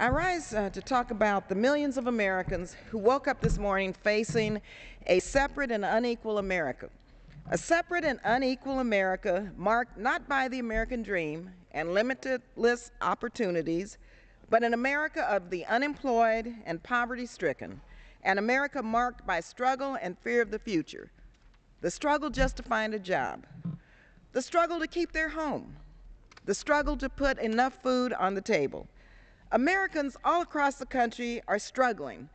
I rise to talk about the millions of Americans who woke up this morning facing a separate and unequal America. A separate and unequal America marked not by the American dream and limitless opportunities, but an America of the unemployed and poverty-stricken, an America marked by struggle and fear of the future, the struggle just to find a job, the struggle to keep their home, the struggle to put enough food on the table. Americans all across the country are struggling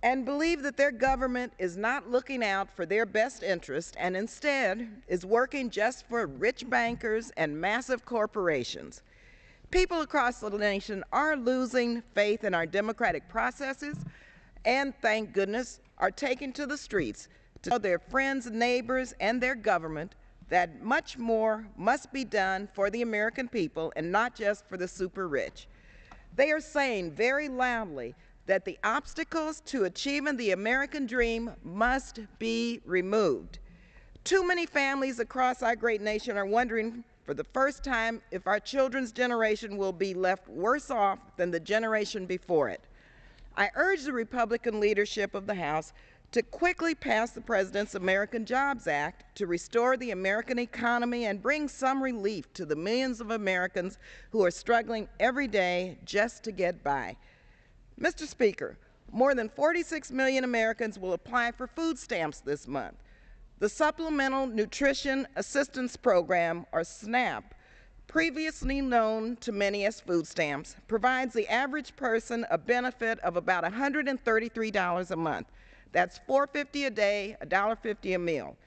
and believe that their government is not looking out for their best interest and instead is working just for rich bankers and massive corporations. People across the nation are losing faith in our democratic processes and, thank goodness, are taking to the streets to tell their friends, neighbors, and their government that much more must be done for the American people and not just for the super rich. They are saying very loudly that the obstacles to achieving the American dream must be removed. Too many families across our great nation are wondering for the first time if our children's generation will be left worse off than the generation before it. I urge the Republican leadership of the House to quickly pass the President's American Jobs Act to restore the American economy and bring some relief to the millions of Americans who are struggling every day just to get by. Mr. Speaker, more than 46 million Americans will apply for food stamps this month. The Supplemental Nutrition Assistance Program, or SNAP, previously known to many as food stamps, provides the average person a benefit of about $133 a month. That's $4.50 a day, $1.50 a meal.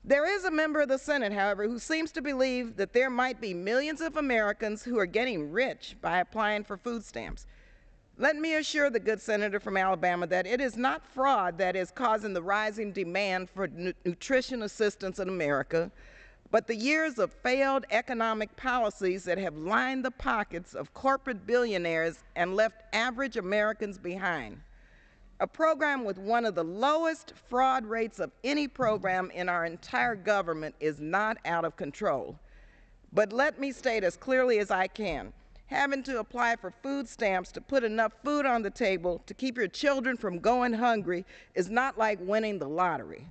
There is a member of the Senate, however, who seems to believe that there might be millions of Americans who are getting rich by applying for food stamps. Let me assure the good senator from Alabama that it is not fraud that is causing the rising demand for nutrition assistance in America, but the years of failed economic policies that have lined the pockets of corporate billionaires and left average Americans behind. A program with one of the lowest fraud rates of any program in our entire government is not out of control. But let me state as clearly as I can, having to apply for food stamps to put enough food on the table to keep your children from going hungry is not like winning the lottery.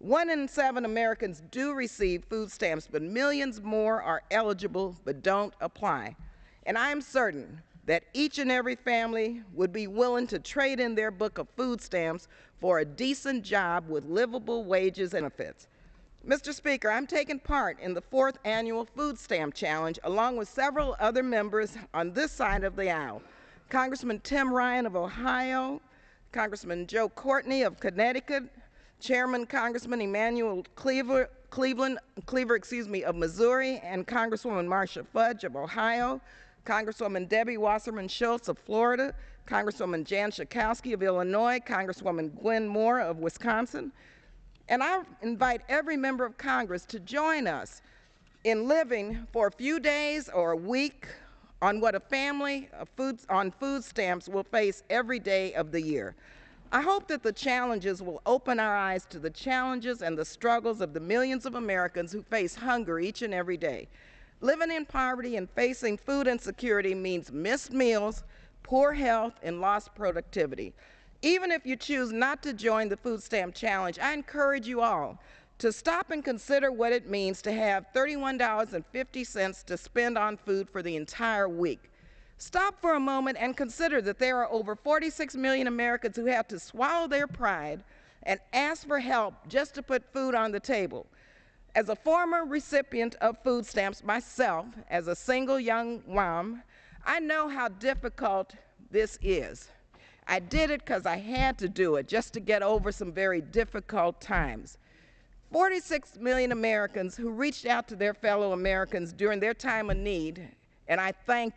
1 in 7 Americans do receive food stamps, but millions more are eligible but don't apply. And I'm certain that each and every family would be willing to trade in their book of food stamps for a decent job with livable wages and benefits. Mr. Speaker, I'm taking part in the 4th annual Food Stamp Challenge along with several other members on this side of the aisle. Congressman Tim Ryan of Ohio, Congressman Joe Courtney of Connecticut, Chairman Congressman Emanuel Cleaver of Missouri, and Congresswoman Marcia Fudge of Ohio, Congresswoman Debbie Wasserman Schultz of Florida, Congresswoman Jan Schakowsky of Illinois, Congresswoman Gwen Moore of Wisconsin. And I invite every member of Congress to join us in living for a few days or a week on what a family on food stamps will face every day of the year. I hope that the challenges will open our eyes to the challenges and the struggles of the millions of Americans who face hunger each and every day. Living in poverty and facing food insecurity means missed meals, poor health, and lost productivity. Even if you choose not to join the Food Stamp Challenge, I encourage you all to stop and consider what it means to have $31.50 to spend on food for the entire week. Stop for a moment and consider that there are over 46 million Americans who have to swallow their pride and ask for help just to put food on the table. As a former recipient of food stamps myself, as a single young mom, I know how difficult this is. I did it because I had to do it just to get over some very difficult times. 46 million Americans who reached out to their fellow Americans during their time of need, and I thank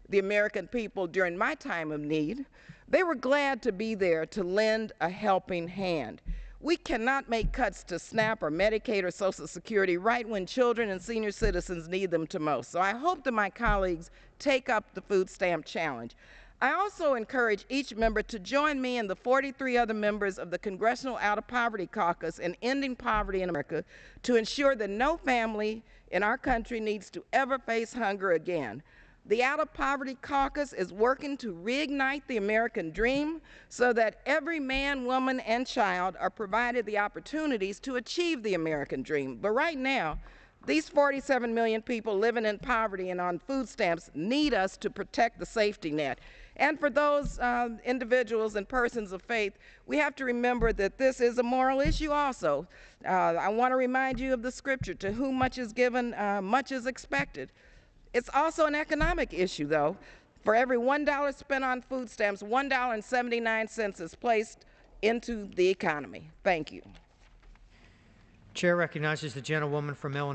the American people during my time of need, they were glad to be there to lend a helping hand. We cannot make cuts to SNAP or Medicaid or Social Security right when children and senior citizens need them to most. So I hope that my colleagues take up the Food Stamp Challenge. I also encourage each member to join me and the 43 other members of the Congressional Out of Poverty Caucus in ending poverty in America to ensure that no family in our country needs to ever face hunger again. The Out of Poverty Caucus is working to reignite the American dream so that every man, woman, and child are provided the opportunities to achieve the American dream. But right now, these 47 million people living in poverty and on food stamps need us to protect the safety net. And for those individuals and persons of faith, we have to remember that this is a moral issue also. I want to remind you of the scripture, to whom much is given, much is expected. It's also an economic issue, though. For every $1 spent on food stamps, $1.79 is placed into the economy. Thank you. Chair recognizes the gentlewoman from Illinois.